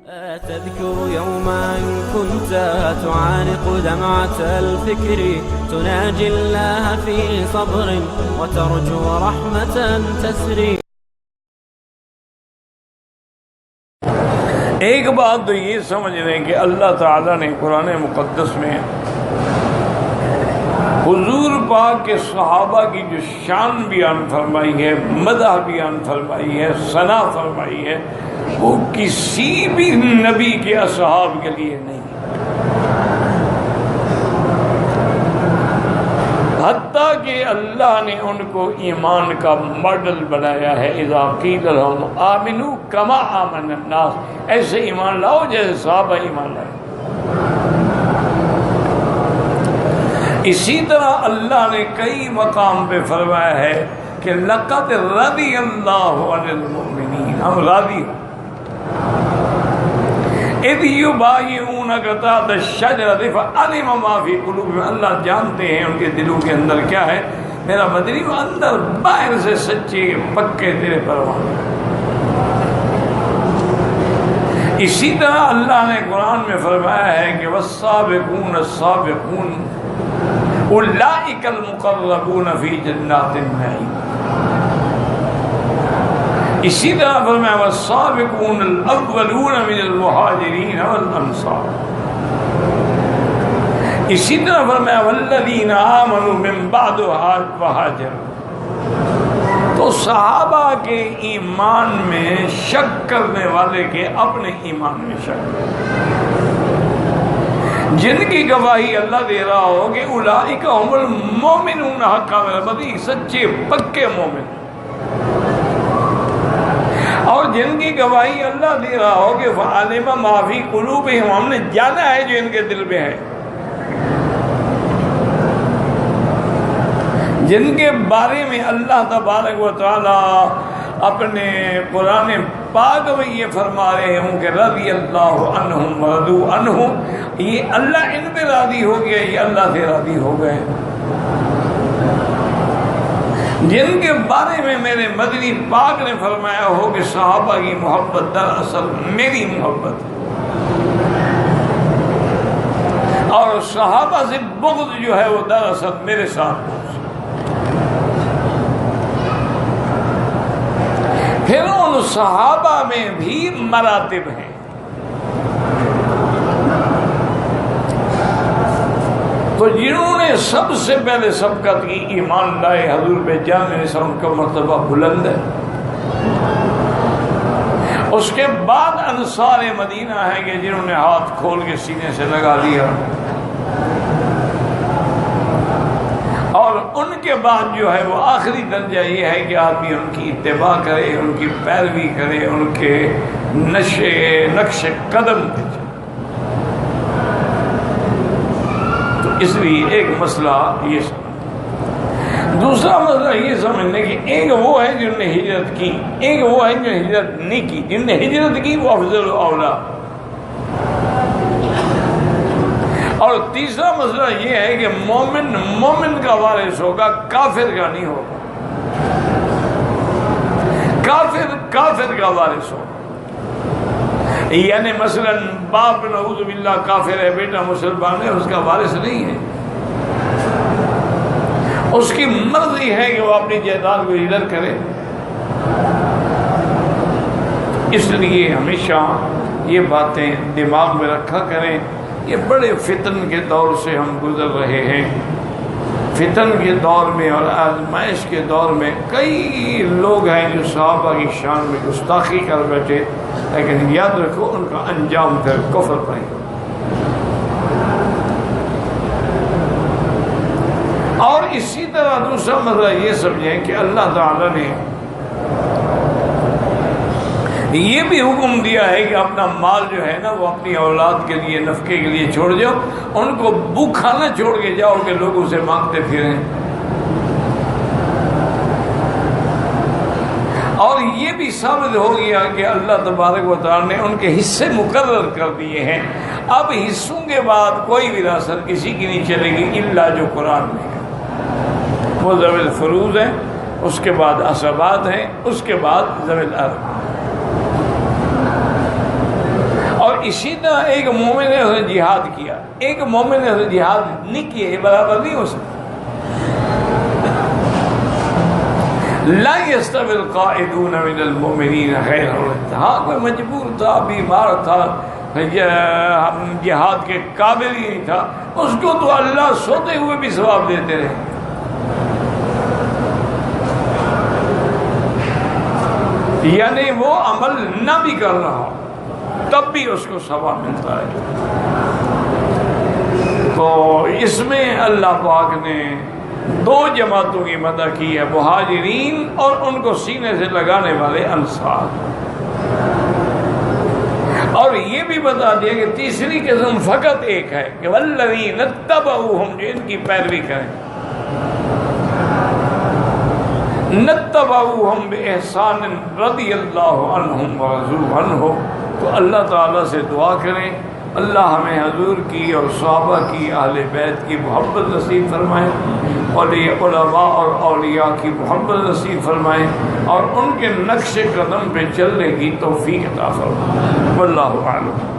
تذكر يوما كنت تعانق دمعة الفكر تناجي الله في صبر وترجو رحمة تسري. ایک بات تو یہ سمجھ لیں کہ اللہ تعالیٰ نے قرآن مقدس میں حضور پاک کے صحابہ کی جو شان بیان فرمائی ہے، مدح بیان فرمائی ہے، ثنا فرمائی ہے، وہ کسی بھی نبی کے اصحاب کے لیے نہیں، حتیٰ کہ اللہ نے ان کو ایمان کا ماڈل بنایا ہے. اذا قیل لهم آمنوا کما آمن الناس، ایسے ایمان لاؤ جیسے صحابہ ایمان لائے. اسی طرح اللہ نے کئی مقام پہ فرمایا ہے کہ لقد رضی اللہ عن المؤمنین، ہم راضی ہیں. اذ یبایعونک تحت الشجرۃ فعلم ما فی قلوبہم، اللہ جانتے ہیں ان کے دلوں کے اندر کیا ہے. میرا مدنی وہ اندر باہر سے سچے پکے تیرے پروان. اسی طرح اللہ نے قرآن میں فرمایا ہے کہ والسابقون السابقون اولئک المقربون فی جنات النعیم. اسی طرح فرمایا والسابقون الاولون من المہاجرین والانصار. اسی طرح فرمایا والذین آمنوا من بعد وہاجروا. تو صحابہ کے ایمان میں شک کرنے والے کے اپنے ایمان میں شک، جن کی گواہی اللہ دے رہا ہو کہ اولئک هم المؤمنون حقا، میرا مدنی سچے پکے مومن، اور جن کی گواہی اللہ دے رہا ہو کہ فعلم ما فی قلوبہم، ہم نے جانا ہے جو ان کے دل میں ہے، جن کے بارے میں اللہ تبارک و تعالی اپنے قرآن پاک میں یہ فرما رہے ہوں کہ رضی اللہ عنہم ورضوا عنہ، یہ اللہ ان پہ راضی ہو گیا، یہ اللہ سے راضی ہو گئے. جن کے بارے میں میرے مدنی پاک نے فرمایا ہو کہ صحابہ کی محبت دراصل میری محبت ہے، اور صحابہ سے بغض جو ہے وہ دراصل میرے ساتھ. پھر ان صحابہ میں بھی مراتب ہیں. تو جنہوں نے سب سے پہلے سبقت کی، ایمان لائے حضور پہ، جانے سے ان کا مرتبہ بلند ہے. اس کے بعد انصار مدینہ ہے کہ جنہوں نے ہاتھ کھول کے سینے سے لگا لیا، اور ان کے بعد جو ہے وہ آخری درجہ یہ ہے کہ آدمی ان کی اتباع کرے، ان کی پیروی کرے، ان کے نقش قدم پہ چلے. تو اس لیے ایک مسئلہ یہ سمجھ. دوسرا مسئلہ یہ سمجھنے کہ ایک وہ ہے جنہوں نے ہجرت کی، ایک وہ ہے جنہوں نے ہجرت نہیں کی. جن نے ہجرت کی وہ افضل و اولا. اور تیسرا مسئلہ یہ ہے کہ مومن کا وارث ہوگا، کافر کا نہیں ہوگا. کافر کا وارث ہوگا. یعنی مثلا باپ نعوذ باللہ کافر ہے، بیٹا مسلمان ہے، اس کا وارث نہیں ہے. اس کی مرضی ہے کہ وہ اپنی جائیداد کو ادھر کرے. اس لیے ہمیشہ یہ باتیں دماغ میں رکھا کریں. یہ بڑے فتن کے دور سے ہم گزر رہے ہیں. فتن کے دور میں اور آزمائش کے دور میں کئی لوگ ہیں جو صحابہ کی شان میں گستاخی کر بیٹھے، لیکن یاد رکھو ان کا انجام پھر کفر پر ہی. اور اسی طرح دوسرا مسئلہ یہ سمجھیں کہ اللہ تعالیٰ نے یہ بھی حکم دیا ہے کہ اپنا مال جو ہے نا وہ اپنی اولاد کے لیے، نفقے کے لیے چھوڑ جاؤ. ان کو بھوکھا نہ چھوڑ کے جاؤ کہ لوگ اسے مانگتے پھریں. اور یہ بھی ثابت ہو گیا کہ اللہ تبارک و تعالی نے ان کے حصے مقرر کر دیے ہیں. اب حصوں کے بعد کوئی وراثت کسی کی نہیں چلے گی الا جو قرآن میں ہے. وہ ذوی الفروض ہیں، اس کے بعد عصبات ہیں، اس کے بعد ذوی الارحام. اسی طرح ایک مومن نے اسے جہاد کیا، ایک مومن نے اسے جہاد نہیں کیا، یہ برابر نہیں ہو سکتا۔ لا يستوي القائدون من المؤمنین غیر الرد، ہاں کوئی مجبور تھا، بیمار تھا، جہاد کے قابل ہی نہیں تھا، اس کو تو اللہ سوتے ہوئے بھی ثواب دیتے رہے۔ یعنی وہ عمل نہ بھی کر رہا ہو تب بھی اس کو ثواب ملتا ہے۔ تو اس میں اللہ پاک نے دو جماعتوں کی مدد کی ہے، مہاجرین اور ان کو سینے سے لگانے والے انصار، اور یہ بھی بتا دیا کہ تیسری قسم فقط ایک ہے کہ والذین اتبعوہم، جو ان کی پیروی کریں، نتبعوہم بإحسان رضی اللہ عنہم ورضوا عنہ۔ تو اللہ تعالیٰ سے دعا کریں اللہ ہمیں حضور کی اور صحابہ کی، اہل بیت کی محبت نصیب فرمائے، اور علماء اور اولیاء کی محبت نصیب فرمائے، اور ان کے نقش قدم پہ چلنے کی توفیق عطا فرمائے۔ واللہ اعلم۔